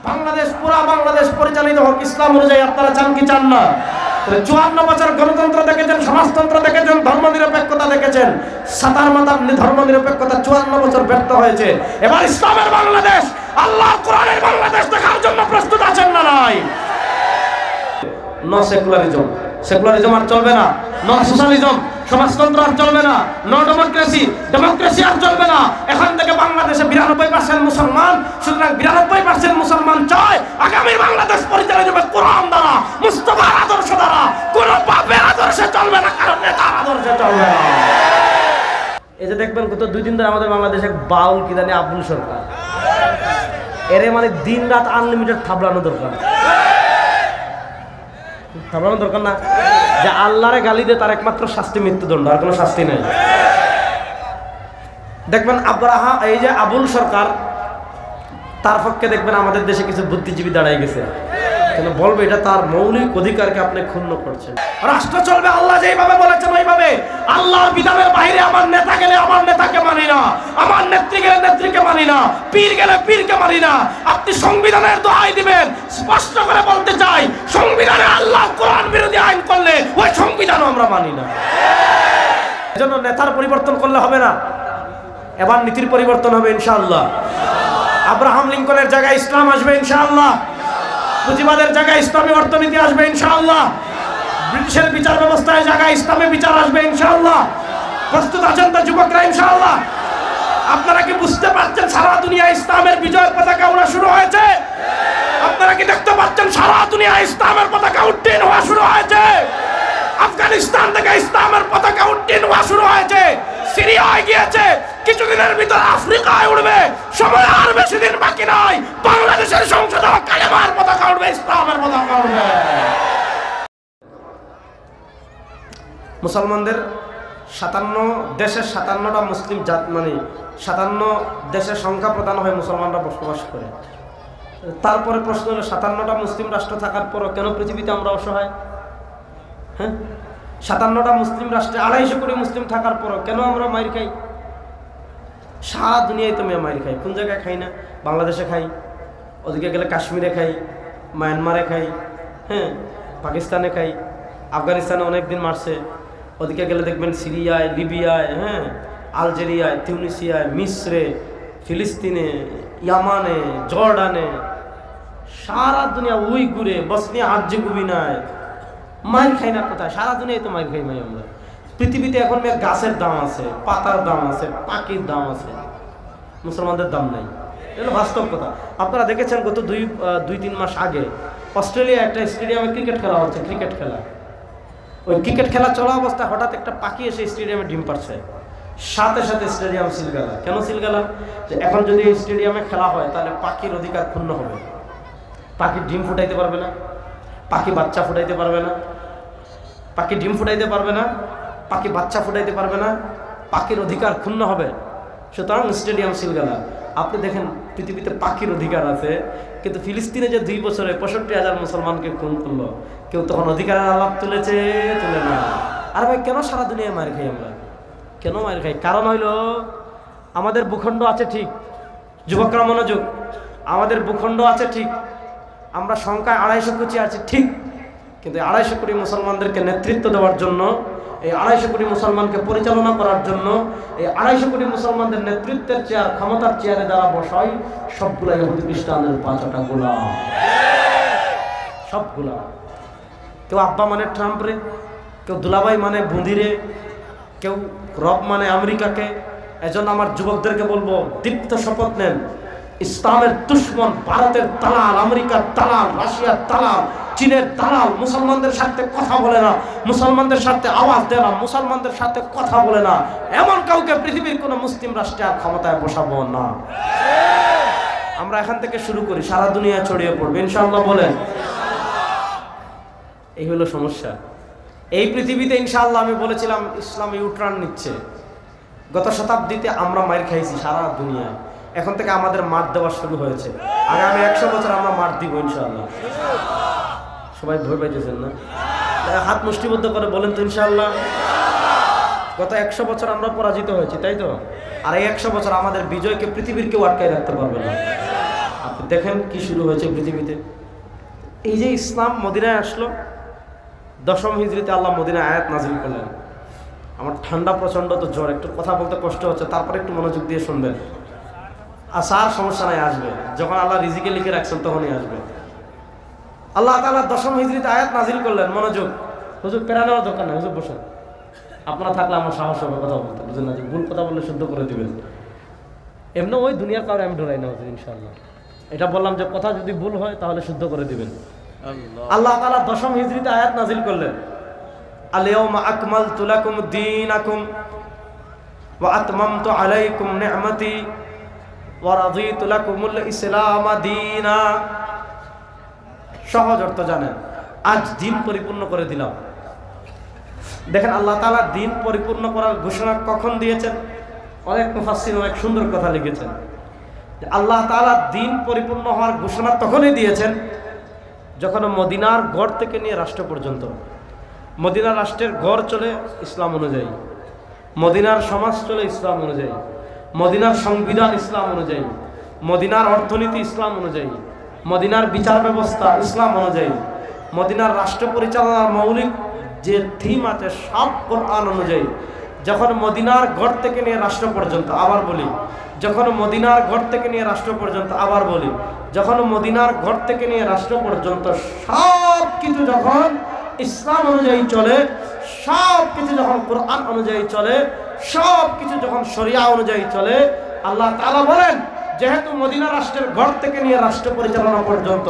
বাংলাদেশ, পুরা বাংলাদেশ পরিচালিত হোক ইসলাম অনুযায়ী। আপনারা চান কি চান না? 54 বছর গণতন্ত্র দেখেছেন, সমাজতন্ত্র দেখেছেন, ধর্মনিরপেক্ষতা দেখেছেন, সাতার মাতার ধর্মনিরপেক্ষতা 54 বছর ব্যর্থ হয়েছে। এবার ইসলামের বাংলাদেশ, আল্লাহ কোরআনের বাংলাদেশ দেখার জন্য প্রস্তুত আছেন না নাই? নো সেকুলারিজম, সেকুলারিজম আর চলবে না। নো সোশ্যালিজম, সমাজতন্ত্র আর চলবে না। নো ডেমোক্রেসি, ডেমোক্রেসি আর চলবে না। এখান থেকে বাংলাদেশে 92% মুসলমান, সুতরাং 92% মুসলমান চায় আগামীর বাংলাদেশ পরিচালিত হবে কোরআন দ্বারা, মুস্তাফার আদর্শ দ্বারা। কোন বাপের আদর্শে চলবে না, কারণ নেতার আদর্শে চলবে না। এই যে দেখবেন গত 2 দিন ধরে আমাদের বাংলাদেশে বাউল কি জানি আবুল সরকার, এরে মানে দিন রাত আনলিমিটেড থাবলানো দরকার, থাবলানো দরকার না। যে আল্লাহরে গালি দিয়ে তার একমাত্র শাস্তি মৃত্যুদণ্ড, আর কোনো শাস্তি নেই। দেখবেন আব্রাহা, এই যে আবুল সরকার, তার পক্ষে দেখবেন আমাদের দেশে কিছু বুদ্ধিজীবী দাঁড়ায় গেছে, কেন বলবে এটা তার মৌলিক অধিকারকে আপনি ক্ষুণ্ণ করছেন। রাষ্ট্র চলবে আল্লাহ যেভাবে বলেছেন ওইভাবে। আল্লাহর বিধানের বাইরে আমার নেতা গেলে আমার নেতাকে মানি না, আমার নেত্রী গেলে নেত্রীকে মানি না, পীর গেলে পীরকে মানি না। আপনি সংবিধানের দোহাই দিবেন, স্পষ্ট করে বলতে চাই, সংবিধানে আল্লাহ কোরআন বিরোধী আইন করলে ওই সংবিধানও আমরা মানি না। এজন্য নেতার পরিবর্তন করলে হবে না, এবার নীতির পরিবর্তন হবে ইনশাআল্লাহ। আব্রাহাম লিঙ্কনের জায়গায় ইসলাম আসবে ইনশাআল্লাহ। পুঁজিবাদের জায়গায় ইসলামী অর্থনীতি আসবে ইনশাআল্লাহ। ব্রিটিশের বিচার ব্যবস্থায় জায়গায় ইসলামী বিচার আসবে ইনশাআল্লাহ। প্রস্তুত আছেন তো যুবকরা ইনশাআল্লাহ? আপনারা কি বুঝতে পারছেন সারা দুনিয়া ইসলামের বিজয়ের পতাকা ওড়া শুরু হয়েছে? আপনারা কি দেখতে পাচ্ছেন সারা দুনিয়া ইসলামের পতাকা উড্ডীন হওয়া শুরু হয়েছে? আফগানিস্তান থেকে ইসলামের পতাকা উড্ডীন হওয়া শুরু হয়েছে, সিরিয়ায় গিয়েছে, কিছুদিনের ভিতর আফ্রিকায় উঠবে। সময় আর বেশি দিন বাকি নাই, বাংলাদেশের সংসদে কালেমার পতাকা উঠবে, ইসলামের পতাকা উঠবে। মুসলমানদের 57 দেশের 57টা মুসলিম জাত, মানে 57 দেশের সংখ্যা প্রধান হয়ে মুসলমানরা বসবাস করে। তারপরে প্রশ্ন হলো 57টা মুসলিম রাষ্ট্র থাকার পরও কেন পৃথিবীতে আমরা অসহায়? হ্যাঁ, 57টা মুসলিম রাষ্ট্রে 250 কোটি মুসলিম থাকার পরও কেন আমরা মাইর খাই? সারা দুনিয়ায় তো মাইর খাই, কোন জায়গায় খাই না? বাংলাদেশে খাই, ওদিকে গেলে কাশ্মীরে খাই, মায়ানমারে খাই, হ্যাঁ, পাকিস্তানে খাই, আফগানিস্তানে অনেকদিন মারছে, ওদিকে গেলে দেখবেন সিরিয়ায়, লিবিয়ায়, হ্যাঁ, আলজেরিয়ায়, তিউনিসিয়ায়, মিশ্রে, ফিলিস্তিনে, ইয়ামানে, জর্ডানে, সারা দুনিয়া উইগুরে, বসনিয়া হার্জেগোভিনায় মাইর খাই না কোথায়? সারা দুনিয়ায় তো মাইর খাই মাই আমরা। পৃথিবীতে এখন গাছের দাম আছে, পাতার দাম আছে, পাখির দাম আছে, মুসলমানদের দাম নাই। এটা বাস্তব কথা। আপনারা দেখেছেন গত 2-3 মাস আগে অস্ট্রেলিয়া একটা স্টেডিয়ামে ক্রিকেট খেলা হচ্ছে, ক্রিকেট খেলা। ওই ক্রিকেট খেলা চলা অবস্থায় হঠাৎ একটা পাখি এসে স্টেডিয়ামে ডিম পাড়ছে, সাথে সাথে স্টেডিয়াম সিলগালা। কেন সিলগালা? যে এখন যদি এই স্টেডিয়ামে খেলা হয় তাহলে পাখির অধিকার ক্ষুণ্ণ হবে, পাখি ডিম ফুটাইতে পারবে না, পাখি বাচ্চা ফুটাইতে পারবে না, পাখি ডিম ফুটাইতে পারবে না, পাখি বাচ্চা ফুটাইতে পারবে না, পাখির অধিকার ক্ষুণ্ণ হবে। সুতরাং স্টেডিয়াম সিলগালা। আপনি দেখেন পৃথিবীতে পাখির অধিকার আছে, কিন্তু ফিলিস্তিনে যে 2 বছরে 65,000 মুসলমানকে খুন করলো, কেউ তখন অধিকারের আলাপ তুলেছে? তুলে না। আর ভাই কেন সারা দুনিয়ায় মার খাই আমরা? কেন মার খাই? কারণ হইল আমাদের ভূখণ্ড আছে ঠিক, যুবকরা মনোযোগ, আমাদের ভূখণ্ড আছে ঠিক, আমরা সংখ্যায় 250 কোটি আছে ঠিক, কিন্তু 250 কোটি মুসলমানদেরকে নেতৃত্ব দেওয়ার জন্য, এই 250 কোটি মুসলমানকে পরিচালনা করার জন্য, এই 250 কোটি মুসলমানদের নেতৃত্বের চেয়ার, ক্ষমতার চেয়ারে যারা বসায় সবগুলা ইহুদি খ্রিস্টানদের 5টা গোলাম, সব গোলাম। কেউ আব্বা মানে ট্রাম্প রে, কেউ দুলাভাই মানে বুঁদিরে, কেউ রব মানে আমেরিকাকে। এজন্য আমার যুবকদেরকে বলবো, দীপ্ত শপথ নেন, ইসলামের দুশ্মন, ভারতের দালাল, আমেরিকার দালাল, রাশিয়ার দালাল, চীনের দালাল মুসলমানদের সাথে কথা বলে না, মুসলমানদের সাথে আওয়াজ দেয় না, মুসলমানদের সাথে কথা বলে না, এমন কাউকে পৃথিবীর কোন মুসলিম রাষ্ট্রে আর ক্ষমতায় বসাবো না। আমরা এখান থেকে শুরু করি, সারা দুনিয়া ছড়িয়ে পড়বে ইনশাআল্লাহ। বলেন, এই হলো সমস্যা। এই পৃথিবীতে ইনশাআল্লাহ আমি বলেছিলাম ইসলাম ইউটার্ন নিচ্ছে। গত শতাব্দীতে আমরা মার খাইছি সারা দুনিয়ায়, এখন থেকে আমাদের মার দেওয়া শুরু হয়েছে। আগামী 100 বছর আমরা মার দিব ইনশাআল্লাহ। সবাই ভয় পাইতেছেন না? হাত মুষ্টিবদ্ধ করে বলেন তো ইনশাআল্লাহ। গত 100 বছর আমরা পরাজিত হয়েছি, তাই তো? আর এই 100 বছর আমাদের বিজয়কে পৃথিবীর কেউ আটকায় রাখতে পারবে না। আপনি দেখেন কি শুরু হয়েছে পৃথিবীতে। এই যে ইসলাম মদিনায় আসলো, 10ম হিজরিতে আল্লাহ মদিনায় আয়াত নাজিল করলেন। আমার ঠান্ডা প্রচণ্ড, তো জ্বর, একটু কথা বলতে কষ্ট হচ্ছে, তারপরে একটু মনোযোগ দিয়ে শুনবেন। আসার সমস্যা নাই, আসবে যখন আল্লাহ রিজিকে লিখে রাখছেন তখনই আসবে। আল্লাহ তাআলা 10ম হিজরিতে আয়াত নাজিল করলেন। মনোযোগ, হুজুর পেরা নেওয়ার দরকার নাই, হুজুর বসেন। আপনারা থাকলে আমার সাহস হবে কথা বলতে, বুঝলেন না? যে ভুল কথা বললে শুদ্ধ করে দিবেন। এমনি ওই দুনিয়ার কারণে আমি ডরাই না হুজুর, ইনশাআল্লাহ। এটা বললাম যে কথা যদি ভুল হয় তাহলে শুদ্ধ করে দিবেন। আল্লাহ তাআলা 10ম হিজরিতে আয়াত নাজিল করলেন, আল-ইয়াওমা আকমালতু লাকুম দীনাকুম ওয়া আতমামতু আলাইকুম নি'মাতি ওয়া রাদিতু লাকুমুল ইসলাম দীনা। সহজ অর্থ জানেন, আজ দিন পরিপূর্ণ করে দিলাম। দেখেন আল্লাহ তাআলা দিন পরিপূর্ণ করার ঘোষণা কখন দিয়েছেন? অনেক মুফাসসির অনেক সুন্দর কথা লিখেছেন যে আল্লাহ তাআলা দিন পরিপূর্ণ হওয়ার ঘোষণা তখনই দিয়েছেন যখন মদিনার গড় থেকে নিয়ে রাষ্ট্র পর্যন্ত, মদিনার রাষ্ট্রের গড় চলে ইসলাম অনুযায়ী, মদিনার সমাজ চলে ইসলাম অনুযায়ী, মদিনার সংবিধান ইসলাম অনুযায়ী, মদিনার অর্থনীতি ইসলাম অনুযায়ী, মদিনার বিচার ব্যবস্থা ইসলাম অনুযায়ী, মদিনার রাষ্ট্র পরিচালনার মৌলিক যে থিম আছে সব কোরআন অনুযায়ী। যখন মদিনার গড় থেকে নিয়ে রাষ্ট্র পর্যন্ত, আবার বলি, যখন মদিনার গড় থেকে নিয়ে রাষ্ট্র পর্যন্ত, আবার বলি, যখন মদিনার গড় থেকে নিয়ে রাষ্ট্র পর্যন্ত সব কিছু যখন ইসলাম অনুযায়ী চলে, সব কিছু যখন কোরআন অনুযায়ী চলে, সব কিছু যখন শরিয়া অনুযায়ী চলে, আল্লাহ তাআলা বলেন যেহেতু মদিনা রাষ্ট্রের ঘর থেকে নিয়ে রাষ্ট্র পরিচালনা পর্যন্ত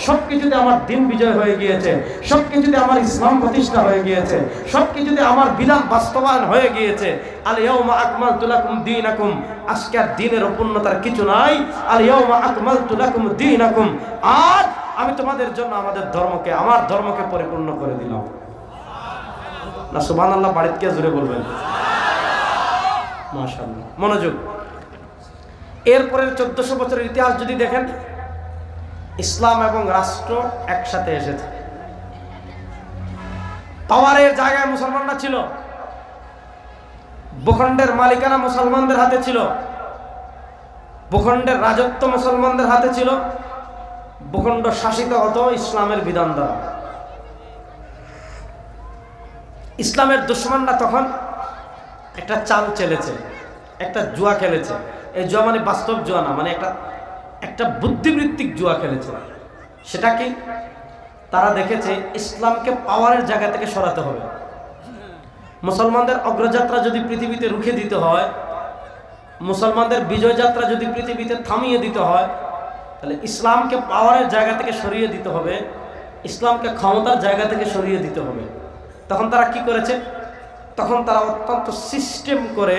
সবকিছুতে আমার দিন বিজয় হয়ে গিয়েছে, সবকিছুতে আমার ইসলাম প্রতিষ্ঠা হয়ে গিয়েছে, সবকিছুতে আমার বিধান বাস্তবায়ন হয়ে গিয়েছে। আল ইয়াউমা আকমালতু লাকুম দীনাকুম, আজকে আর দিনের অপূর্ণতার কিছু নাই। আল ইয়াউমা আকমালতু লাকুম দীনাকুম, আজ আমি তোমাদের জন্য আমাদের ধর্মকে, আমার ধর্মকে পরিপূর্ণ করে দিলাম। না সুবহানাল্লাহ বাড়িতে কে জোরে বলবেন? মাশাআল্লাহ। মনোযোগ, এরপরের 1400 বছরের ইতিহাস যদি দেখেন, ইসলাম এবং রাষ্ট্র একসাথে এসেছে। পাওয়ারের জায়গায় মুসলমানরা ছিল, ভূখণ্ডের মালিকানা মুসলমানদের হাতে ছিল, ভূখণ্ডের রাজত্ব মুসলমানদের হাতে ছিল, ভূখণ্ড শাসিত হতো ইসলামের বিধান দ্বারা। ইসলামের দুশমনরা তখন একটা চাল চেলেছে, একটা জুয়া খেলেছে। এই জুয়া মানে বাস্তব জুয়া না, মানে একটা বুদ্ধিবৃত্তিক জুয়া খেলেছে। সেটা কি? তারা দেখেছে ইসলামকে পাওয়ারের জায়গা থেকে সরাতে হবে। মুসলমানদের অগ্রযাত্রা যদি পৃথিবীতে রুখে দিতে হয়, মুসলমানদের বিজয় যাত্রা যদি পৃথিবীতে থামিয়ে দিতে হয়, তাহলে ইসলামকে পাওয়ারের জায়গা থেকে সরিয়ে দিতে হবে, ইসলামকে ক্ষমতার জায়গা থেকে সরিয়ে দিতে হবে। তখন তারা কি করেছে? তখন তারা অত্যন্ত সিস্টেম করে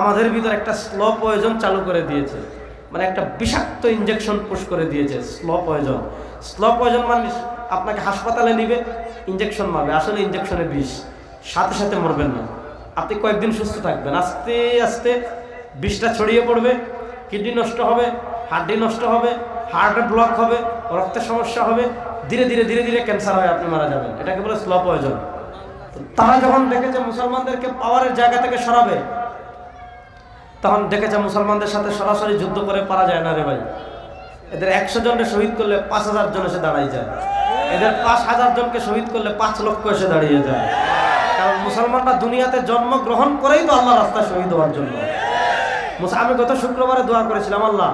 আমাদের ভিতর একটা স্লো পয়জন চালু করে দিয়েছে, মানে একটা বিষাক্ত ইনজেকশন পুশ করে দিয়েছে। স্লো পয়জন, স্লো পয়জন মানে আপনাকে হাসপাতালে নিবে, ইনজেকশন মারবে, আসলে ইনজেকশনে বিষ, সাথে সাথে মরবেন না, আপনি কয়েকদিন সুস্থ থাকবেন, আস্তে আস্তে বিষটা ছড়িয়ে পড়বে, কিডনি নষ্ট হবে, হাড্ডি নষ্ট হবে, হার্টে ব্লক হবে, রক্তের সমস্যা হবে, ধীরে ধীরে ধীরে ধীরে ক্যান্সার হয়ে আপনি মারা যাবেন। এটাকে বলে স্লো পয়জন। তারা যখন দেখেছে মুসলমানদেরকে পাওয়ারের জায়গা থেকে সরাবে, তখন দেখেছে মুসলমানদের সাথে সরাসরি যুদ্ধ করে পারা যায় না রে ভাই। এদের 100 জনকে শহীদ করলে 5000 জন এসে দাঁড়াই যায়, এদের 5000 জনকে শহীদ করলে 5 লক্ষ এসে দাঁড়িয়ে যায়। কারণ মুসলমানরা দুনিয়াতে জন্মগ্রহণ করেই তো আল্লাহ রাস্তায় শহীদ হওয়ার জন্য। আমি গত শুক্রবারে দোয়া করেছিলাম, আল্লাহ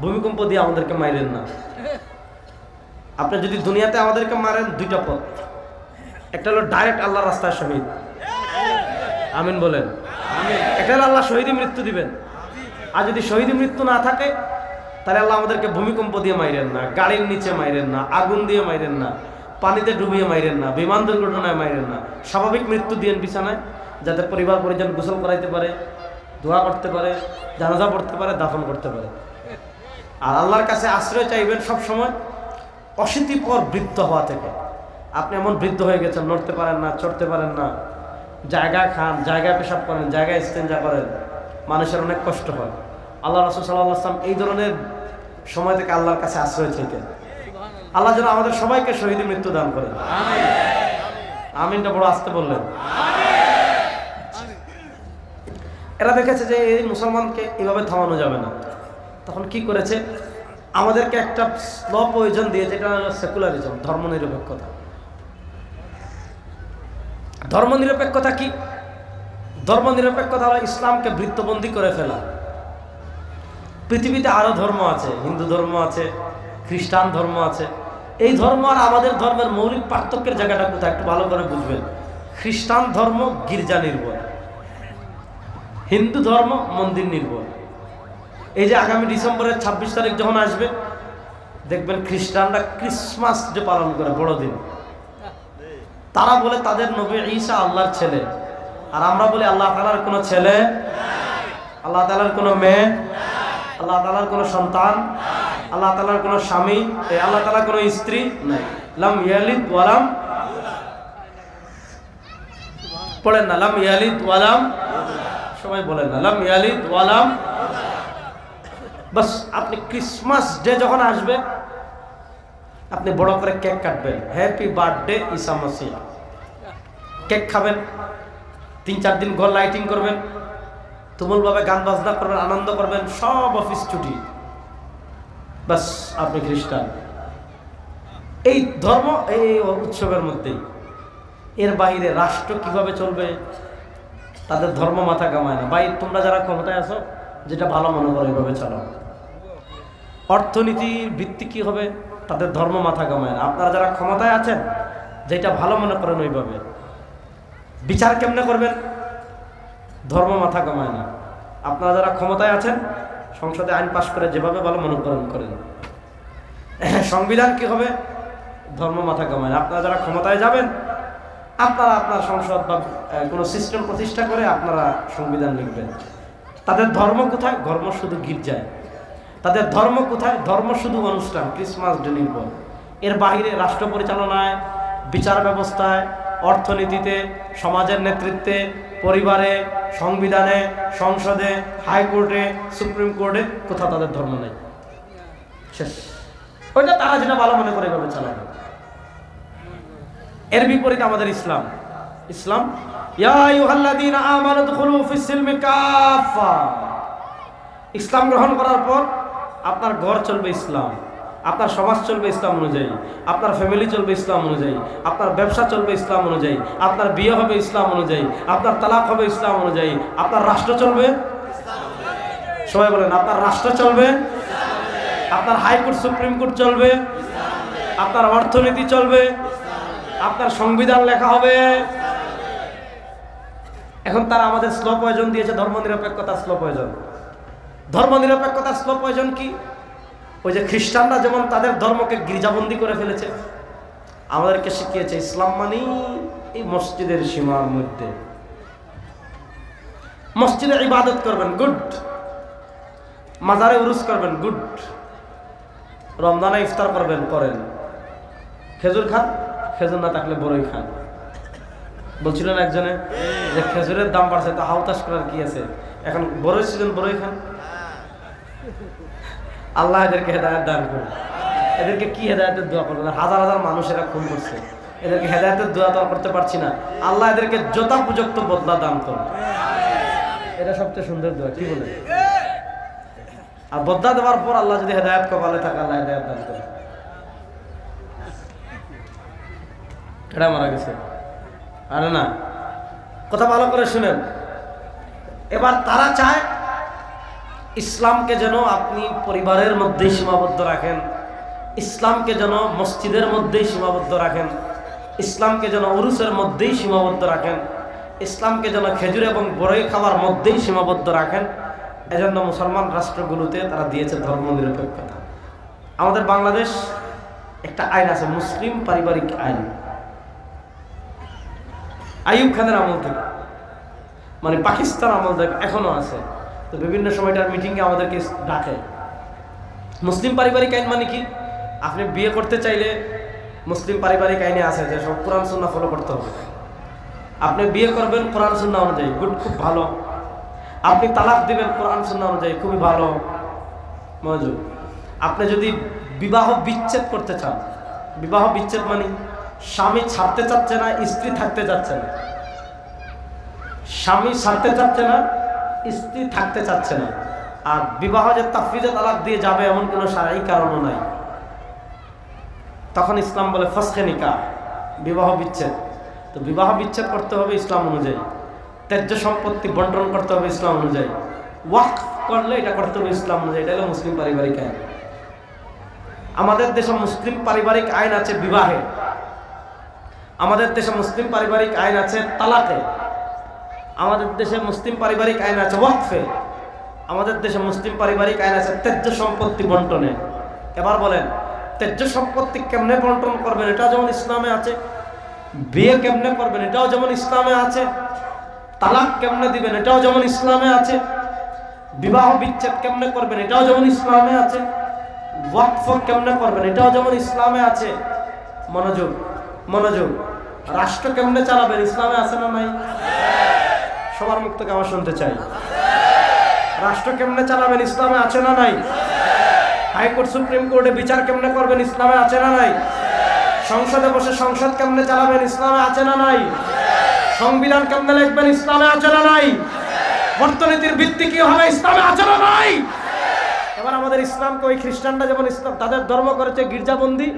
ভূমিকম্প দিয়ে আমাদেরকে মাইরেন না। আপনি যদি দুনিয়াতে আমাদেরকে মারেন, দুইটা পথ, একটা হলো ডাইরেক্ট আল্লাহ রাস্তায় শহীদ, আমিন বলেন। একটা হলো আল্লাহ শহীদি মৃত্যু দিবেন, আর যদি শহীদি মৃত্যু না থাকে তাহলে আল্লাহ আমাদেরকে ভূমিকম্প দিয়ে মাইরেন না, গাড়ির নিচে মাইরেন না, আগুন দিয়ে মাইরেন না, পানিতে ডুবিয়ে মাইরেন না, বিমান দুর্ঘটনায় মাইরেন না, স্বাভাবিক মৃত্যু দিয়েন বিছানায়, যাতে পরিবার পরিজন গোসল করাইতে পারে, দোয়া করতে পারে, জানাজা পড়তে পারে, দাফন করতে পারে। আর আল্লাহর কাছে আশ্রয় চাইবেন সব সময় অশীতিপর বৃদ্ধ হওয়া থেকে। আপনি এমন বৃদ্ধ হয়ে গেছেন, নড়তে পারেন না, চড়তে পারেন না, জায়গা খান, জায়গায় পেশাব করেন, জায়গায় ইস্তেঞ্জা করেন, মানুষের অনেক কষ্ট হয়। আল্লাহ রাসূল সাল্লাল্লাহু আলাইহি ওয়াসাল্লাম এই ধরনের সময় থেকে আল্লাহর কাছে আশ্রয় চাইতেন। আল্লাহ যেন আমাদের সবাইকে শহীদ মৃত্যু দান করেন। আমিন। আমিনটা বড় আস্তে বললেন। এরা দেখেছে যে এই মুসলমানকে এভাবে থামানো যাবে না, তখন কি করেছে? আমাদেরকে একটা স্ল প্রয়োজন দিয়েছে, এটা হলো সেকুলারিজম, ধর্মনিরপেক্ষতা। ধর্মনিরপেক্ষতা কি? ধর্মনিরপেক্ষতা হলো ইসলামকে বৃত্তবন্দী করে ফেলা। পৃথিবীতে আরো ধর্ম আছে, হিন্দু ধর্ম আছে, খ্রিস্টান ধর্ম আছে। এই ধর্ম আর আমাদের ধর্মের মৌলিক পার্থক্যের জায়গাটা কোথায় একটু ভালো করে বুঝবেন। খ্রিস্টান ধর্ম গির্জা নির্ভর, হিন্দু ধর্ম মন্দির নির্ভর। এই যে আগামী ডিসেম্বরের 26 তারিখ যখন আসবে, দেখবেন খ্রিস্টানরা ক্রিসমাস ডে পালন করে, বড়দিন। তারা বলে তাদের নবী ঈসা আল্লাহর ছেলে, আর আমরা বলি আল্লাহ তাআলার কোনো ছেলে, আল্লাহ তাআলার কোনো মেয়ে, আল্লাহ তাআলার কোনো সন্তান, আল্লাহ তাআলার কোনো স্বামী, আল্লাহ তাআলার কোনো স্ত্রী নাই। লাম ইয়ালিদ ওয়ালাম, পড়েন না, লাম ইয়ালিদ ওয়ালাম, সবাই বলেন না, লাম ইয়ালিদ ওয়ালাম। বাস আপনি ক্রিসমাস ডে যখন আসবে, আপনি বড় করে কেক কাটবেন, হ্যাপি বার্থডে ঈসা মসিহ, কেক খাবেন, 3-4 দিন ঘর লাইটিং করবেন, তুমুলভাবে গান বাজনা করবেন, আনন্দ করবেন, সব অফিস ছুটি, বাস আপনি খ্রিস্টান। এই ধর্ম এই উৎসবের মধ্যেই। এর বাইরে রাষ্ট্র কিভাবে চলবে, তাদের ধর্ম মাথা কামায় না। ভাই তোমরা যারা ক্ষমতায় আছো, যেটা ভালো মনে করো এইভাবে চলো। অর্থনীতির ভিত্তি কি হবে, তাদের ধর্ম মাথা কামায় না। আপনারা যারা ক্ষমতায় আছেন, যেটা ভালো মনে করেন ওইভাবে। বিচার কেমনে করবেন, ধর্ম মাথা কামায় না। আপনারা যারা ক্ষমতায় আছেন, সংসদে আইন পাশ করে যেভাবে ভালো মনে করেন। সংবিধান কি হবে, ধর্ম মাথা কামায় না। আপনারা যারা ক্ষমতায় যাবেন, আপনারা আপনার সংসদ বা কোনো সিস্টেম প্রতিষ্ঠা করে আপনারা সংবিধান লিখবেন। তাদের ধর্ম কোথায়, ধর্ম শুধু গির্জায়। তাদের ধর্ম কোথায়, ধর্ম শুধু অনুষ্ঠান, ক্রিসমাস ডে নির্ভর। এর বাইরে রাষ্ট্র পরিচালনায়, বিচার ব্যবস্থায়, অর্থনীতিতে, সমাজের নেতৃত্বে, পরিবারে, সংবিধানে, সংসদে, হাইকোর্টে, সুপ্রিম কোর্টে কোথাও তাদের ধর্ম নেই। শেষ। ওইটা তারা যেটা ভালো মনে করে এভাবে চালাবে। এর বিপরীতে আমাদের ইসলাম। ইসলাম ইয়া আইয়ুহাল্লাযীনা আমানু দুখুলু ফিস সিলমি কাফা। ইসলাম গ্রহণ করার পর আপনার ঘর চলবে ইসলাম, আপনার সমাজ চলবে ইসলাম অনুযায়ী, আপনার ফ্যামিলি চলবে ইসলাম অনুযায়ী, আপনার ব্যবসা চলবে ইসলাম অনুযায়ী, আপনার বিয়ে হবে ইসলাম অনুযায়ী, আপনার তালাক হবে ইসলাম অনুযায়ী, আপনার রাষ্ট্র চলবে, সবাই বলেন, আপনার রাষ্ট্র চলবে, আপনার হাইকোর্ট সুপ্রিম কোর্ট চলবে, আপনার অর্থনীতি চলবে, আপনার সংবিধান লেখা হবে। এখন তারা আমাদের স্লো প্রয়োজন দিয়েছে ধর্মনিরপেক্ষতার স্লো প্রয়োজন। ধর্মনিরপেক্ষতার স্লো প্রয়োজন কি? ওই যে খ্রিস্টানরা যেমন তাদের ধর্মকে গির্জাবন্দী করে ফেলেছে, আমাদেরকে শিখিয়েছে ইসলাম মানে এই মসজিদের সীমার মধ্যে। মসজিদে ইবাদত করবেন, গুড। মাজারে উরুস করবেন, গুড। রমজানে ইফতার করবেন, করেন। খেজুর খান, খেজুর না থাকলে বড়ই খান। বলছিলেন একজনে যে খেজুরের দাম বাড়ছে, তো হাউতাস করার কি আছে, এখন বড়ই সিজন, বড়ই খান। আল্লাহ এদেরকে হেদায়েত দান করুন। এদেরকে কি হেদায়েতের দোয়া করবেন? হাজার হাজার মানুষ এরা খুন করছে, এদেরকে হেদায়েতের দোয়া তো করতে পারছি না। আল্লাহ এদেরকে যথাপযুক্ত বদলা দান করুন। এটা সবচেয়ে সুন্দর দোয়া, কি বলে? আর বদলা দেওয়ার পর আল্লাহ যদি হেদায়েত কপালে থাকে, আল্লাহ হেদায়েত দান করে। এটা মারা গেছে, আরে না, কথা ভালো করে শুনেন। এবার তারা চায় ইসলামকে যেন আপনি পরিবারের মধ্যেই সীমাবদ্ধ রাখেন, ইসলামকে যেন মসজিদের মধ্যেই সীমাবদ্ধ রাখেন, ইসলামকে যেন উরুসের মধ্যেই সীমাবদ্ধ রাখেন, ইসলামকে যেন খেজুর এবং বড়ই খাওয়ার মধ্যেই সীমাবদ্ধ রাখেন। এজন্য মুসলমান রাষ্ট্রগুলোতে তারা দিয়েছে ধর্মনিরপেক্ষতা। আমাদের বাংলাদেশ একটা আইন আছে, মুসলিম পারিবারিক আইন, আইয়ুব খানের আমল থেকে, মানে পাকিস্তান আমল থেকে এখনো আছে। তো বিভিন্ন সময়টার মিটিংয়ে আমাদেরকে ডাকে। মুসলিম পারিবারিক আইন মানে কি? আপনি বিয়ে করতে চাইলে মুসলিম পারিবারিক আইনে আছে যে সব কোরআন সুন্নাহ ফলো করতে হবে। আপনি বিয়ে করবেন কোরআন সুন্নাহ অনুযায়ী, গুড, খুব ভালো। আপনি তালাক দিবেন কোরআন সুন্নাহ অনুযায়ী, খুবই ভালো, মনোযোগ। আপনি যদি বিবাহ বিচ্ছেদ করতে চান, বিবাহ বিচ্ছেদ মানে স্বামী ছাড়তে চাচ্ছে না, স্ত্রী থাকতে চাচ্ছে না, স্বামী ছাড়তে চাচ্ছে না, স্ত্রী থাকতে চাচ্ছে না, আর বিবাহ যে তাফরিজে তালাক দিয়ে যাবে এমন কোনো শারঈ কারণও নাই। তখন ইসলাম বলে ফসখে নিকাহ, বিবাহ বিচ্ছেদ। তো বিবাহ বিচ্ছেদ করতে হবে ইসলাম অনুযায়ী, ত্যায্য সম্পত্তি বন্টন করতে হবে ইসলাম অনুযায়ী, ওয়াকফ করলে এটা করতে হবে ইসলাম অনুযায়ী। এটা হলো মুসলিম পারিবারিক আইন। আমাদের দেশে মুসলিম পারিবারিক আইন আছে বিবাহে, আমাদের দেশে মুসলিম পারিবারিক আইন আছে তালাকে, আমাদের দেশে মুসলিম পারিবারিক আইন আছে ওয়াকফে, আমাদের দেশে মুসলিম পারিবারিক আইন আছে ত্যায্য সম্পত্তি বন্টনে। এবার বলেন, ত্যায্য সম্পত্তি কেমনে বন্টন করবেন এটাও যেমন ইসলামে আছে, বিয়ে কেমনে করবেন এটাও যেমন ইসলামে আছে, তালাক কেমনে দিবেন এটাও যেমন ইসলামে আছে, বিবাহ বিচ্ছেদ কেমনে করবেন এটাও যেমন ইসলামে আছে, ওয়াকফ কেমনে করবেন এটাও যেমন ইসলামে আছে। মনোযোগ মনোযোগ, রাষ্ট্র কেমনে চালাবেন ইসলামে আছে না নাই? সবার মুখ থেকে আমার শুনতে চাই, রাষ্ট্র কেমনে চালাবেন ইসলামে আছে না নাই? হাইকোর্ট সুপ্রিম কোর্টে বিচার কেমনে করবেন ইসলামে আছে না নাই? সংসদে বসে সংসদ কেমনে চালাবেন ইসলামে আছে না নাই? সংবিধান কেমনে লিখবেন ইসলামে আছে না নাই? অর্থনীতির ভিত্তি কি হবে ইসলামে আছে না নাই? এবার আমাদের ইসলামকে ওই খ্রিস্টানরা যেমন ইসলাম তাদের ধর্ম করেছে গির্জাবন্দি,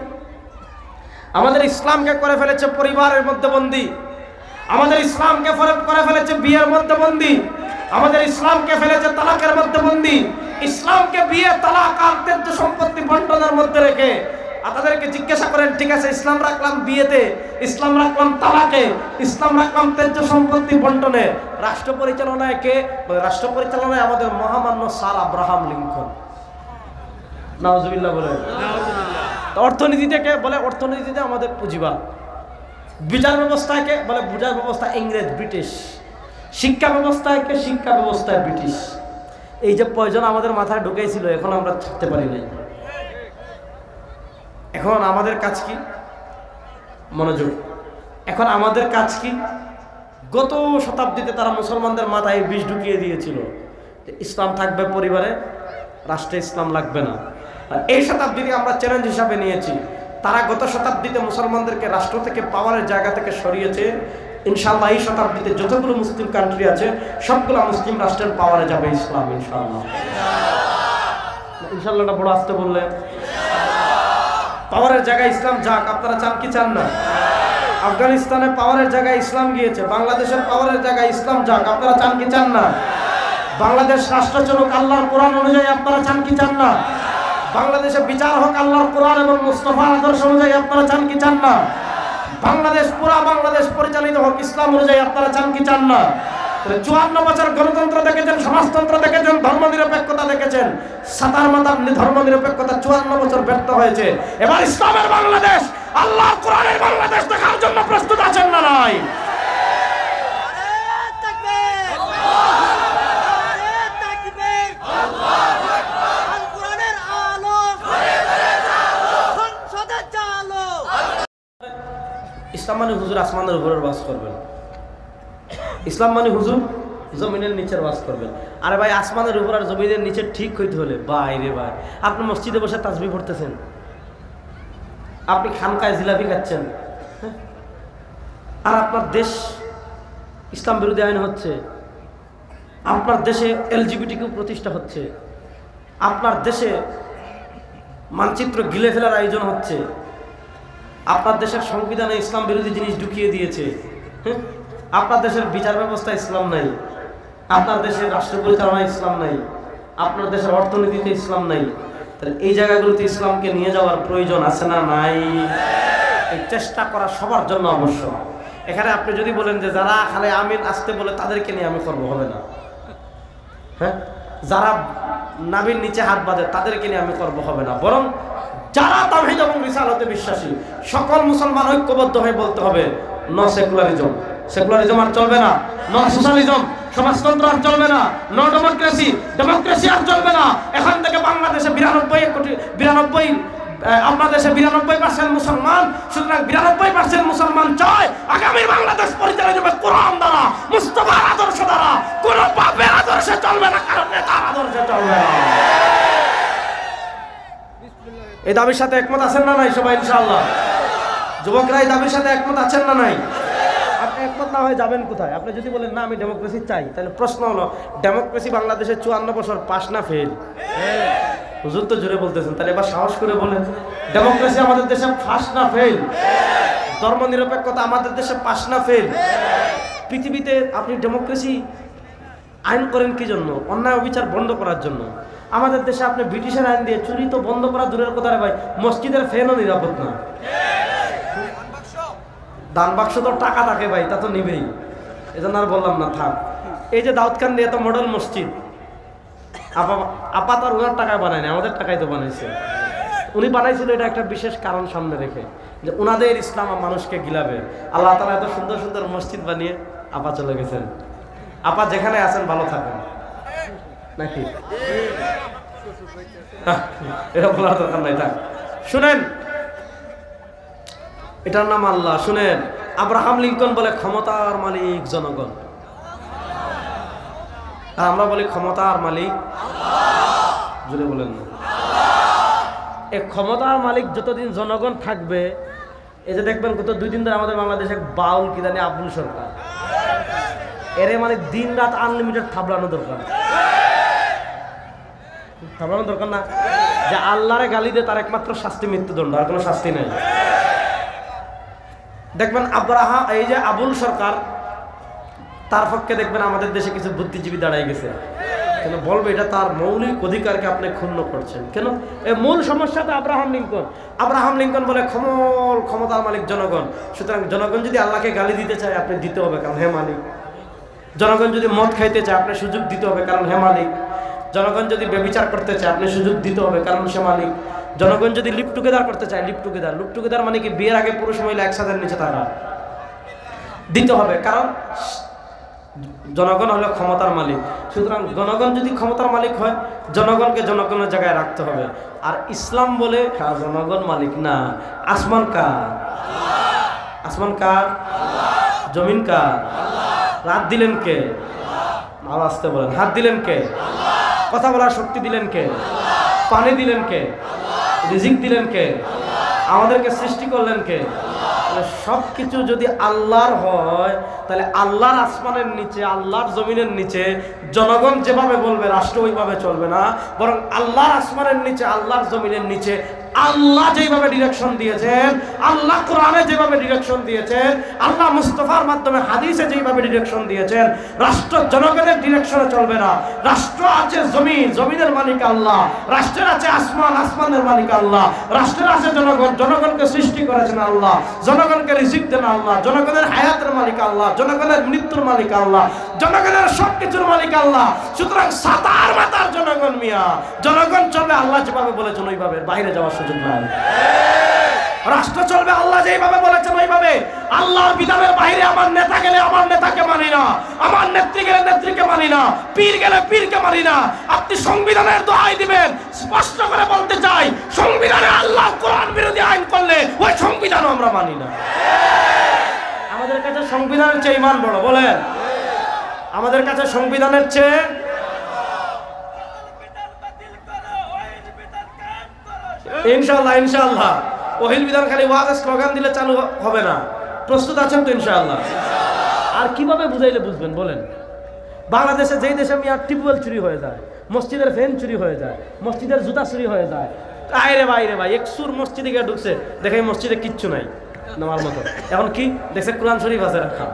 আমাদের ইসলামকে করে ফেলেছে পরিবারের মধ্যে বন্দী, আমাদের ইসলামকে করে ফেলেছে বিয়ের মধ্যে বন্দী, আমাদের ইসলামকে ফেলেছে তালাকের মধ্যে বন্দী। ইসলামকে বিয়ে, তালাক আর ত্যায্য সম্পত্তি বন্টনের মধ্যে রেখে তাদেরকে জিজ্ঞাসা করেন, ঠিক আছে ইসলাম রাখলাম বিয়েতে, ইসলাম রাখলাম তালাকে, ইসলাম রাখলাম ত্যায্য সম্পত্তি বন্টনে, রাষ্ট্র পরিচালনায় কে? রাষ্ট্র পরিচালনায় আমাদের মহামান্য স্যার আব্রাহাম লিঙ্কন। নাউজুবিল্লাহ বলেন। অর্থনীতিতে কে? বলে অর্থনীতিতে আমাদের পুঁজিবাদ। বিচার ব্যবস্থায় কে? বলে বিচার ব্যবস্থা ইংরেজ ব্রিটিশ। শিক্ষা ব্যবস্থায় কে? শিক্ষা ব্যবস্থায় ব্রিটিশ। এই যে প্রয়োজন আমাদের মাথায় ঢুকেছিল, এখন আমরা থাকতে পারি নাই। এখন আমাদের কাজ কি? মনোযোগ, এখন আমাদের কাজ কি? গত শতাব্দীতে তারা মুসলমানদের মাথায় বিষ ঢুকিয়ে দিয়েছিল, ইসলাম থাকবে পরিবারে, রাষ্ট্রে ইসলাম লাগবে না। আর এই শতাব্দীতে আমরা চ্যালেঞ্জ হিসাবে নিয়েছি, তারা গত শতাব্দীতে মুসলমানদেরকে রাষ্ট্র থেকে পাওয়ারের জায়গা থেকে সরিয়েছে। ইনশাআল্লাহ এই শতাব্দীতে যতগুলো মুসলিম কান্ট্রি আছে সবগুলো মুসলিম রাষ্ট্রের পাওয়ারে যাবে ইসলাম ইনশাআল্লাহ। ইনশাআল্লাহটা বড় আসতে বললেন। পাওয়ারের জায়গায় ইসলাম যাক, আপনারা চান কি চান না? আফগানিস্তানের পাওয়ারের জায়গায় ইসলাম গিয়েছে, বাংলাদেশের পাওয়ারের জায়গায় ইসলাম যাক, আপনারা চান কি চান না? বাংলাদেশ রাষ্ট্র চলুক আল্লাহর কোরআন অনুযায়ী, আপনারা চান কি চান না? বাংলাদেশে বিচার হোক আল্লাহর কোরআন এবং মুস্তাফার আদর্শ অনুযায়ী, আপনারা চান কি চান না? বাংলাদেশ, পুরা বাংলাদেশ পরিচালিত হোক ইসলাম অনুযায়ী, আপনারা চান কি চান না? 54 বছর গণতন্ত্র দেখেছেন, সমাজতন্ত্র দেখেছেন, ধর্মনিরপেক্ষতা দেখেছেন, সাতার মাতার ধর্মনিরপেক্ষতা 54 বছর ব্যর্থ হয়েছে। এবার ইসলামের বাংলাদেশ, আল্লাহর কোরআনের বাংলাদেশ দেখার জন্য প্রস্তুত আছেন না নাই? ইসলাম মানে হুজুর আসমানের উপরের বাস করবেন, ইসলাম মানে হুজুর জমিনের নিচের বাস করবেন। আরে ভাই, আসমানের উপর আর জমিনের নিচে ঠিক হইতে হলে ভাই রে ভাই, আপনি মসজিদে বসে তাসবিহ পড়তেছেন, আপনি খানকায় জিলাপি খাচ্ছেন, আর আপনার দেশ ইসলাম বিরোধী আইন হচ্ছে, আপনার দেশে এলজিবিটিকিউ প্রতিষ্ঠা হচ্ছে, আপনার দেশে মানচিত্র গিলে ফেলার আয়োজন হচ্ছে, আপনার দেশের সংবিধানে ইসলাম বিরোধী জিনিস ঢুকিয়ে দিয়েছে, আপনার দেশের বিচার ব্যবস্থা ইসলাম নাই, আপনার দেশের রাষ্ট্র পরিচালনায় ইসলাম নাই, আপনার দেশের অর্থনীতিতে ইসলাম নাই, তাহলে এই জায়গাগুলোতে ইসলামকে নিয়ে যাওয়ার প্রয়োজন আছে না নাই? এই চেষ্টা করা সবার জন্য আবশ্যক। এখানে আপনি যদি বলেন যে যারা খালি আমিন আসতে বলে তাদেরকে নিয়ে আমি করবো, হবে না। হ্যাঁ, যারা নাভির নিচে হাত বাঁধে তাদেরকে নিয়ে আমি করবো, হবে না। বরং যারা তাওহীদ এবং রিসালাতে বিশ্বাসী সকল মুসলমান ঐক্যবদ্ধ হয়ে বলতে হবে, নো সেকুলারিজম, সেকুলারিজম আর চলবে না, নো সোশ্যালিজম, সমাজতন্ত্র আর চলবে না, নো ডেমোক্রেসি, ডেমোক্রেসি আর চলবে না। এখান থেকে বাংলাদেশে 92 আপনার দেশে 92% মুসলমান, সুতরাং 92% মুসলমান চায় আগামী বাংলাদেশ পরিচালিত হবে কোরআন দ্বারা, মুস্তাফার আদর্শ দ্বারা, কোন বাপের আদর্শে চলবে না, কারণ নেতার আদর্শে চলবে না। এই দাবির সাথে একমত আছেন না নাই সবাই? ইনশাআল্লাহ যুবকরা এই দাবির সাথে একমত আছেন না নাই? আপনি একমত না হয়ে যাবেন কোথায়? আপনি যদি বলেন না আমি ডেমোক্রেসি চাই, তাহলে প্রশ্ন হলো ডেমোক্রেসি বাংলাদেশে 54 বছর পাস না ফেল? হুজুর তো জোরে বলতেছেন, তাহলে এবার সাহস করে বলেন ডেমোক্রেসি আমাদের দেশে পাস না ফেল? ধর্মনিরপেক্ষতা আমাদের দেশে পাস না ফেল? পৃথিবীতে আপনি ডেমোক্রেসি আইন করেন কি জন্য? অন্যায় অবিচার বন্ধ করার জন্য। আমাদের দেশে আপনি ব্রিটিশের আইন দিয়ে চুরি তো বন্ধ করা দূরের কথা রে ভাই, মসজিদের ফ্যানও নিরাপদ না। দান বাক্স তো টাকা থাকে ভাই, তা তো নিবেই, এজন্য আর বললাম না, থাক। এই যে দাউদকান্দি এত মডেল মসজিদ, আপা তার ওনার টাকায় বানায়নি, আমাদের টাকায় তো বানাইছে। উনি বানাইছিল এটা একটা বিশেষ কারণ সামনে রেখে, যে ওনাদের ইসলাম মানুষকে গিলাবে। আল্লাহ তাআলা এত সুন্দর সুন্দর মসজিদ বানিয়ে আপা চলে গেছেন। আপা যেখানে আছেন ভালো থাকেন, নাকি? এটা বলার দরকার নাই, থাক। শুনেন, এটার নাম আল্লাহ। শুনেন, আব্রাহাম লিঙ্কন বলে ক্ষমতার মালিক জনগণ, আর আমরা বলি ক্ষমতার মালিক জুড়ে বলেন না। এই ক্ষমতার মালিক যতদিন জনগণ থাকবে, এই যে দেখবেন গত 2 দিন ধরে আমাদের বাংলাদেশে বাউল কি জানি আব্দুল সরকার, এরে মানে দিন রাত আনলিমিটেড থাবলানো দরকার। থাবলানো দরকার না, যে আল্লাহরে গালি দিয়ে তার একমাত্র শাস্তি মৃত্যুদণ্ড, আর কোনো শাস্তি নাই। দেখবেন আব্রাহাম, এই যে আবুল সরকার, তার পক্ষে দেখবেন আমাদের দেশে কিছু বুদ্ধিজীবী দাঁড়াই গেছে, কেন বলবে এটা তার মৌলিক অধিকারকে আপনি ক্ষুণ্ণ করছেন কেন? এই মূল সমস্যাটা আব্রাহাম লিঙ্কন। আব্রাহাম লিঙ্কন বলে ক্ষমতার মালিক জনগণ, সুতরাং জনগণ যদি আল্লাহকে গালি দিতে চায় আপনি দিতে হবে, কারণ হে মালিক। জনগণ যদি মদ খাইতে চায় আপনি সুযোগ দিতে হবে, কারণ হে মালিক। জনগণ যদি ব্যভিচার করতে চায় আপনি সুযোগ দিতে হবে, কারণ সে মালিক। জনগণ যদি লিভ টুগেদার করতে চায়, লিভ টুগেদার মানে কি? বিয়ের আগে পুরুষ মহিলা একসাথে নিচে থাকা, দিতে হবে, কারণ জনগণ হলো ক্ষমতার মালিক। সুতরাং জনগণ যদি ক্ষমতার মালিক হয়, জনগণকে জনগণের জায়গায় রাখতে হবে। আর ইসলাম বলে জনগণ মালিক না, আসমান কার? আসমান কার? জমিন কার? রাত দিলেন কে? আওয়াজ আসতে বলেন। হাত দিলেন কে? কথা বলার শক্তি দিলেন কে? পানি দিলেন কে? রিজিক দিলেন কে? আমাদেরকে সৃষ্টি করলেন কে? সবকিছু যদি আল্লাহর হয়, তাহলে আল্লাহর আসমানের নিচে, আল্লাহর জমিনের নিচে জনগণ যেভাবে বলবে রাষ্ট্র ওইভাবে চলবে না, বরং আল্লাহর আসমানের নিচে, আল্লাহর জমিনের নিচে আল্লাহ যেভাবে ডিরেকশন দিয়েছেন, আল্লাহ কোরআনে যেভাবে ডিরেকশন দিয়েছেন, আল্লাহ মুস্তাফার মাধ্যমে হাদিসে যেভাবে ডিরেকশন দিয়েছেন, রাষ্ট্র জনগণের ডিরেকশনে চলবে না। রাষ্ট্র আছে জমিন, জমিনের মালিক আল্লাহ। রাষ্ট্রের আছে আসমান, আসমানের মালিক আল্লাহ। রাষ্ট্রের আছে জনগণ, জনগণকে সৃষ্টি করেছেন আল্লাহ। জনগণকে রিজিক দেন আল্লাহ। জনগণের হায়াতের মালিক আল্লাহ। জনগণের মৃত্যুর মালিক আল্লাহ। জনগণের সবকিছুর মালিক আল্লাহ। সুতরাং সাতার মাতার জনগণ মিয়া, জনগণ চলবে আল্লাহ যেভাবে বলেছেন ওইভাবে, বাইরে যাওয়ার সুযোগ নাই। রাষ্ট্র চলবে আল্লাহ যেভাবে বলেছেন ওইভাবে। আল্লাহর বিধানের বাইরে আমার নেতা গেলে আমার নেতাকে মানি না, আমার নেত্রী গেলে নেত্রীকে মানি না, পীর গেলে পীরকে মানি না। আপনি সংবিধানের দোহাই দিবেন, স্পষ্ট করে বলতে চাই, সংবিধানে আল্লাহ কোরআন বিরোধী আইন করলে ওই সংবিধানও আমরা মানি না। আমাদের কাছে সংবিধানের চেয়ে ঈমান বড়, বলেন। আমাদের কাছে সংবিধানের চেয়ে ইনশাআল্লাহ, ইনশাআল্লাহ ওহিল বিধান খালি ওয়াজ স্লোগান দিলে চালু হবে না। প্রস্তুত আছেন তো ইনশাআল্লাহ? আর কিভাবে বুঝাইলে বুঝবেন বলেন? বাংলাদেশে যেই দেশে মিয়া টিউবওয়েল চুরি হয়ে যায়, মসজিদের ফ্যান চুরি হয়ে যায়, মসজিদের জুতা চুরি হয়ে যায়, আরে ভাই রে ভাই, একসুর মসজিদে গিয়ে ঢুকছে, দেখে মসজিদে কিচ্ছু নাই নামার মতো। এখন কি দেখছে? কোরআন শরীফ আছে রাখা,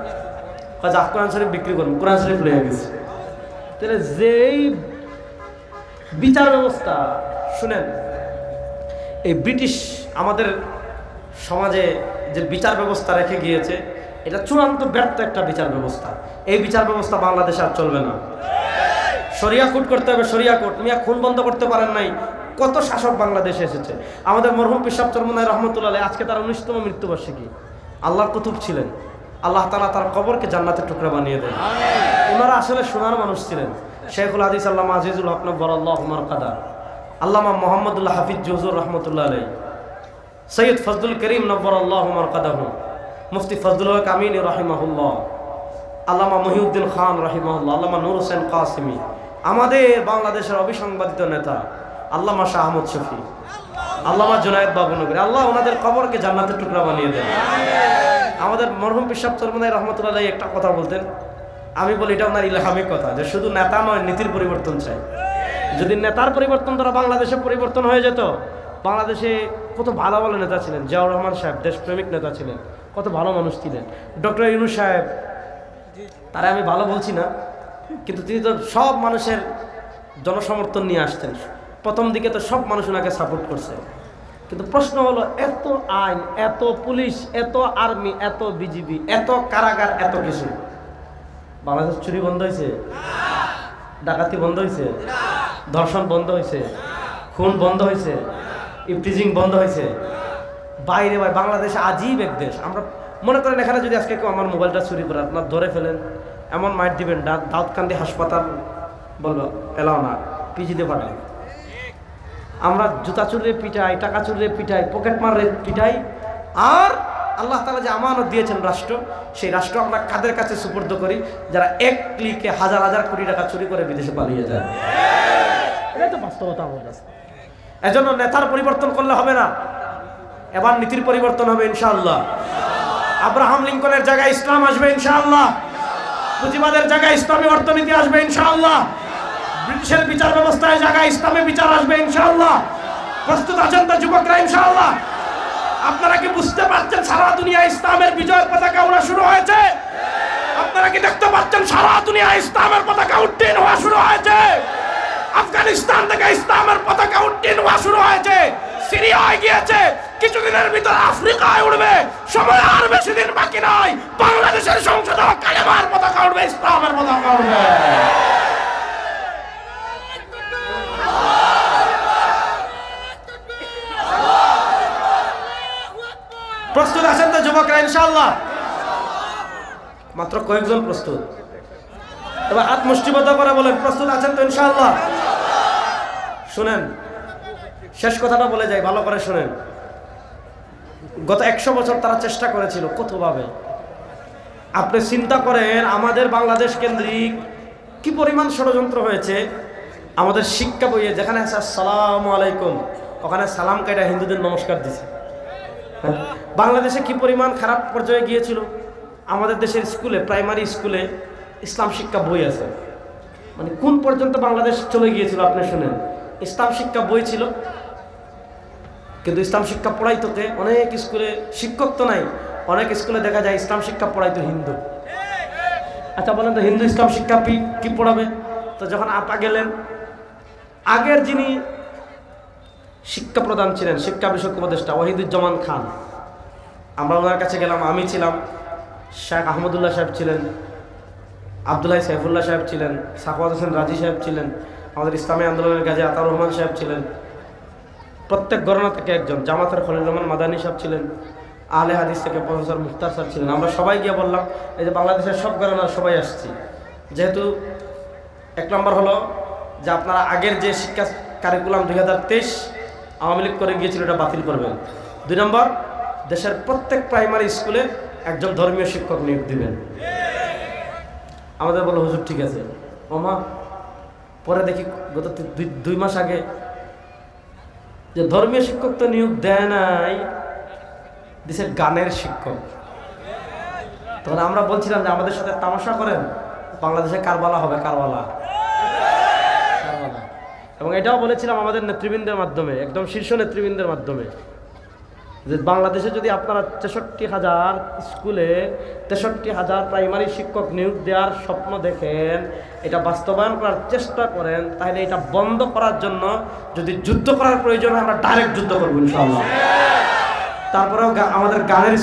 যা কোরআন শরীফ বিক্রি করবো, কোরআন শরীফ লয়ে গেছে। তাহলে যেই বিচার ব্যবস্থা, শুনেন, এই ব্রিটিশ আমাদের সমাজে যে বিচার ব্যবস্থা রেখে গিয়েছে, এটা চূড়ান্ত ব্যর্থ একটা বিচার ব্যবস্থা। এই বিচার ব্যবস্থা বাংলাদেশে আর চলবে না। শরিয়া কোর্ট করতে হবে, শরিয়া কোর্ট। মিয়া খুন বন্ধ করতে পারেন নাই, কত শাসক বাংলাদেশে এসেছে। আমাদের মরহুম পিসাব চরমনাই রহমতুল্লাহ আলাইহি, আজকে তার 19তম মৃত্যুবার্ষিকী। আল্লাহর কুতুব ছিলেন, আল্লাহ তাআলা তার কবরকে জান্নাতের টুকরা বানিয়ে দেন। ওনারা আসলে সোনার মানুষ ছিলেন। শেখুল হাদিস আল্লামা আজিজুল হক নব্বরাল্লাহু মারকাদা, আল্লামা মোহাম্মদুল্লাহ হাফিজ জহুর রহমতুল্লাহ আলাইহি, সৈয়দ ফজলুল করিম নব্বরাল্লাহু মারকাদাহু, মুফতি ফজলুল হক আমিনী রাহিমাহুল্লাহ, আল্লামা মহিউদ্দিন খান রাহিমাহুল্লাহ, আল্লামা নূর হোসেন কাসিমি, আমাদের বাংলাদেশের অবিসংবাদিত নেতা আল্লামা শাহ আহমদ শফি, আল্লামা জুনায়েদ বাবুনগরী, আল্লাহ ওনাদের কবরকে জান্নাতের টুকরা বানিয়ে দেন। আমাদের মরহুম পিসাব চরমনাই রহমতুল্লাহ আলাইহি একটা কথা বলতেন, আমি বলি এটা ওনার ইলহামিক কথা, যে শুধু নেতা নয় নীতির পরিবর্তন চাই। যদি নেতার পরিবর্তন দ্বারা বাংলাদেশে পরিবর্তন হয়ে যেত, বাংলাদেশে কত ভালো ভালো নেতা ছিলেন, জিয়াউর রহমান সাহেব দেশপ্রেমিক নেতা ছিলেন, কত ভালো মানুষ ছিলেন। ডক্টর ইউনূস সাহেব, তারা আমি ভালো বলছি না, কিন্তু তিনি তো সব মানুষের জনসমর্থন নিয়ে আসতেন। প্রথম দিকে তো সব মানুষ ওনাকে সাপোর্ট করছে। কিন্তু প্রশ্ন হলো, এত আইন, এত পুলিশ, এত আর্মি, এত বিজিবি, এত কারাগার, এত কিছু, বাংলাদেশ চুরি বন্ধ হয়েছে? ডাকাতি বন্ধ হয়েছে? ধর্ষণ বন্ধ হয়েছে? খুন বন্ধ হয়েছে? ইফটিজিং বন্ধ হয়েছে? বাইরে ভাই বাংলাদেশে আজীব এক দেশ। আমরা মনে করেন এখানে যদি আজকে কেউ আমার মোবাইলটা চুরি করে আপনার ধরে ফেলেন, এমন মাইট দিবেন, দাউদকান্দি হাসপাতাল বলবো এলাও না, পিজিতে পাঠাই। আমরা জুতা চুরিয়ে পিটাই, টাকা চুরিয়ে পিটাই, পকেট মারে পিটাই, আর আল্লাহ তাআলা যে আমানত দিয়েছেন রাষ্ট্র, সেই রাষ্ট্র আমরা কাদের কাছে সুপর্দ করি? যারা এক ক্লিকে হাজার হাজার কোটি টাকা চুরি করে বিদেশে পালিয়ে যায়। এটাই তো বাস্তবতা আমার কাছে। এজন্য নেতার পরিবর্তন করলে হবে না, এবার নীতির পরিবর্তন হবে ইনশাআল্লাহ। আব্রাহাম লিঙ্কনের জায়গায় ইসলাম আসবে ইনশাআল্লাহ। পুঁজিবাদের জায়গায় ইসলামী অর্থনীতি আসবে ইনশাআল্লাহ। ব্রিটিশের বিচার ব্যবস্থায় জায়গায় ইসলামী বিচার আসবে ইনশাআল্লাহ। প্রস্তুত আছেন তো যুবকরা ইনশাআল্লাহ? আপনারা কি বুঝতে পারছেন সারা দুনিয়া ইসলামের বিজয়ের পতাকা ওড়া শুরু হয়েছে? আপনারা কি দেখতে পাচ্ছেন সারা দুনিয়া ইসলামের পতাকা উড্ডীন হওয়া শুরু হয়েছে? আফগানিস্তান থেকে ইসলামের পতাকা উড্ডীন হওয়া শুরু হয়েছে, সিরিয়ায় গিয়েছে, কিছুদিনের ভিতর আফ্রিকায় উঠবে। সময় আর বেশি দিন বাকি নাই, বাংলাদেশের সংসদে কালেমার পতাকা উঠবে, ইসলামের পতাকা উঠবে। প্রস্তুত আছেন তো যুবকরা ইনশাআল্লাহ? মাত্র কয়েকজন প্রস্তুত, এবার হাত মুষ্টিবদ্ধ করে বলেন প্রস্তুত আছেন তো ইনশাআল্লাহ? শুনেন, শেষ কথাটা বলে যাই, ভালো করে শুনেন। গত 100 বছর তারা চেষ্টা করেছিল কতভাবে। আপনি চিন্তা করেন আমাদের বাংলাদেশ কেন্দ্রিক কি পরিমাণ ষড়যন্ত্র হয়েছে। আমাদের শিক্ষা বইয়ে যেখানে আছে আসসালামু আলাইকুম, ওখানে সালাম কাইটা হিন্দুদের নমস্কার দিছে। বাংলাদেশে কি পরিমাণ খারাপ পর্যায়ে গিয়েছিল। আমাদের দেশের স্কুলে, প্রাইমারি স্কুলে ইসলাম শিক্ষা বই আছে, মানে কোন পর্যন্ত বাংলাদেশ চলে গিয়েছিল আপনি শুনেন। ইসলাম শিক্ষা বই ছিল, কিন্তু ইসলাম শিক্ষা পড়াইতো কে? অনেক স্কুলে শিক্ষক তো নাই, অনেক স্কুলে দেখা যায় ইসলাম শিক্ষা পড়াইতো হিন্দু। আচ্ছা বলেন তো, হিন্দু ইসলাম শিক্ষা কি পড়াবে? তো যখন আপা গেলেন, আগের যিনি শিক্ষা প্রদান ছিলেন, শিক্ষা বিষয়ক উপদেষ্টা ওয়াহিদুজ্জামান খান, আমরা ওনার কাছে গেলাম। আমি ছিলাম, শেখ আহমদুল্লাহ সাহেব ছিলেন, আবদুল্লাহ সাইফুল্লাহ সাহেব ছিলেন, সাখাওয়াত হোসেন রাজি সাহেব ছিলেন, আমাদের ইসলামী আন্দোলনের গাজী আতাউর রহমান সাহেব ছিলেন, প্রত্যেক গণনা থেকে একজন, জামাতের খলিল রহমান মাদানী সাহেব ছিলেন, আহলে হাদিস থেকে প্রফেসর মুখতার স্যার ছিলেন। আমরা সবাই গিয়ে বললাম, এই যে বাংলাদেশের সব গণনার সবাই আসছি, যেহেতু 1 নম্বর হলো যে আপনারা আগের যে শিক্ষা কারিকুলাম 2023 আওয়ামী লীগ করে গিয়েছিল এটা বাতিল করবেন। 2 নম্বর, দেশের প্রত্যেক প্রাইমারি স্কুলে একজন ধর্মীয় শিক্ষক নিয়োগ দিবেন। আমাদের বলো হুজুর ঠিক আছে। ওমা পরে দেখি গত 2 মাস আগে যে ধর্মীয় শিক্ষক তো নিয়োগ দেয় নাই, দিছে গানের শিক্ষক। তখন আমরা বলছিলাম যে আমাদের সাথে তামাশা করেন, বাংলাদেশে কারবালা হবে, কারবালা। এবং এটাও বলেছিলাম আমাদের নেতৃবৃন্দের মাধ্যমে, একদম শীর্ষ নেতৃবৃন্দের মাধ্যমে, যে বাংলাদেশে যদি আপনারা 63,000 স্কুলে 63,000 প্রাইমারি শিক্ষক নিয়োগ দেওয়ার স্বপ্ন দেখেন, এটা বাস্তবায়ন করার চেষ্টা করেন, তাহলে এটা বন্ধ করার জন্য যদি যুদ্ধ করার প্রয়োজন হয় আমরা ডাইরেক্ট যুদ্ধ করবো ইনশাআল্লাহ। তারপরেও আমাদের গানের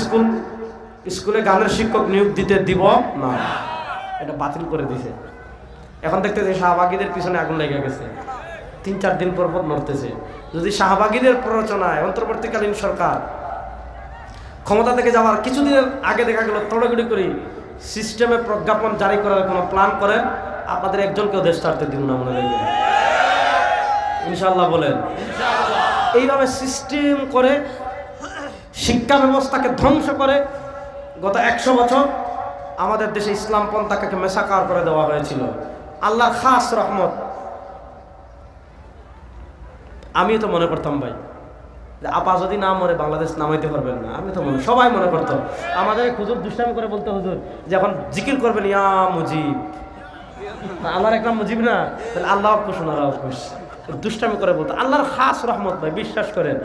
স্কুলে গানের শিক্ষক নিয়োগ দিতে দিব না, এটা বাতিল করে দিছে। এখন দেখতেছি শাহবাগীদের পিছনে আগুন লেগে গেছে, 3-4 দিন পর নড়তেছে। যদি শাহবাগীদের প্ররোচনায় অন্তর্বর্তীকালীন সরকার ক্ষমতা থেকে যাওয়ার কিছুদিনের আগে দেখা গেল তড়িঘড়ি করে সিস্টেমে প্রজ্ঞাপন জারি করার কোনো প্ল্যান করেন, আপনাদের একজনকেও দেশ ছাড়তে দিন না, মনে রাখবেন ইনশাআল্লাহ। বলেন এইভাবে সিস্টেম করে শিক্ষা ব্যবস্থাকে ধ্বংস করে গত 100 বছর আমাদের দেশে ইসলাম পন্থাকে মেসাকার করে দেওয়া হয়েছিল। আল্লাহর খাস রহমত। আমি তো মনে করতাম ভাই যে আপা যদি না মরে বাংলাদেশ নামাইতে পারবেন না। আমি তো সবাই মনে করতো আমাদের হুজুর দুষ্টামি করে বলতে, হুজুর যখন জিকির করবেন ইয়া মুজিব, আল্লাহর একটা মুজিব না, তাহলে আল্লাহ খুশ ওনারাও খুশ। দুষ্টামি করে বলতো। আল্লাহর খাস রহমত ভাই, বিশ্বাস করেন।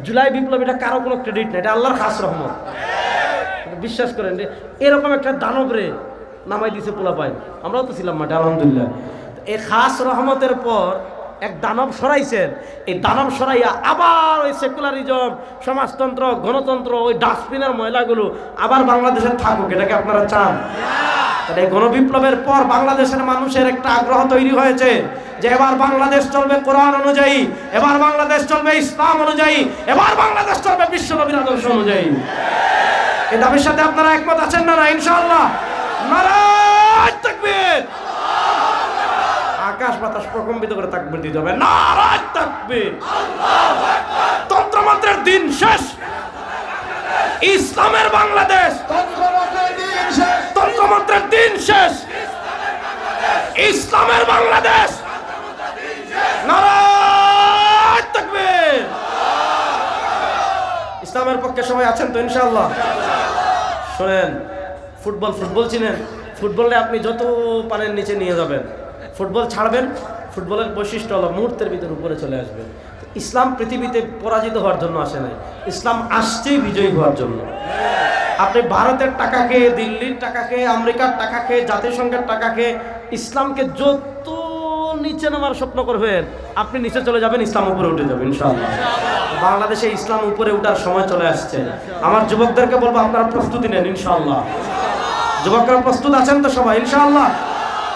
জুলাই বিপ্লব এটা কারো কোনো ক্রেডিট না, এটা আল্লাহর খাস রহমত, বিশ্বাস করেন। এরকম একটা দানবরে নামাই দিছে পোলাপাইন, আমরাও তো ছিলাম মাঠে আলহামদুলিল্লাহ। এই খাস রহমতের পর এক দানব সরাইছেন, এই দানব সরাইয়া আবার ওই সেকুলারিজম, সমাজতন্ত্র, গণতন্ত্র, ওই ডাস্টবিনের ময়লাগুলো আবার বাংলাদেশে থাকুক, এটাকে আপনারা চান? তাহলে এই গণবিপ্লবের পর বাংলাদেশের মানুষের একটা আগ্রহ তৈরি হয়েছে যে এবার বাংলাদেশ চলবে কোরআন অনুযায়ী, এবার বাংলাদেশ চলবে ইসলাম অনুযায়ী, এবার বাংলাদেশ চলবে বিশ্বনবীর আদর্শ অনুযায়ী। এই দাবির সাথে আপনারা একমত আছেন না? ইনশাআল্লাহ। নারায়ে তাকবীর। আকাশ বাতাস প্রকম্পিত করে তাকবীর দিতে হবে। নারায়ে তাকবীর। আল্লাহু আকবার। তন্ত্রমন্ত্রের দিন শেষ, ইসলামের বাংলাদেশ। তন্ত্রমন্ত্রের দিন শেষ, ইসলামের বাংলাদেশ। নারায়ে তাকবীর। ইসলামের পক্ষে সবাই আছেন তো ইনশাআল্লাহ? শোনেন, ফুটবল চিনেন? ফুটবলে আপনি যত পারেন নিচে নিয়ে যাবেন, ফুটবল ছাড়বেন, ফুটবলের বৈশিষ্ট্য হলো মুহূর্তের ভিতর উপরে চলে আসবে। ইসলাম পৃথিবীতে পরাজিত হওয়ার জন্য আসে নাই, ইসলাম আসছেই বিজয়ী হওয়ার জন্য। আপনি ভারতের টাকা খেয়ে, দিল্লির টাকা খেয়ে, আমেরিকার টাকা খেয়ে, জাতিসংঘের টাকা খেয়ে ইসলামকে যত নিচে নামার স্বপ্ন করবেন, আপনি নিচে চলে যাবেন, ইসলাম উপরে উঠে যাবেন ইনশাআল্লাহ। বাংলাদেশে ইসলাম উপরে উঠার সময় চলে আসছে। আমার যুবকদেরকে বলবো আপনারা প্রস্তুতি নেন ইনশাআল্লাহ। যুবকরা প্রস্তুত আছেন তো সবাই ইনশাআল্লাহ?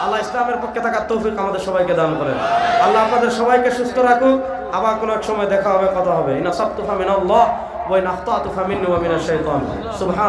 আল্লাহ ইসলামের পক্ষে থাকার তৌফিক আমাদের সবাইকে দান করেন। আল্লাহ আপনাদের সবাইকে সুস্থ রাখুক। আবার কোনো এক সময় দেখা হবে, কথা হবে। ইন আসাবতু ফামিনাল্লাহ ওয়া ইন আখতাতু ফামিন্নি ওয়া মিনাশ শাইতান। সুবহান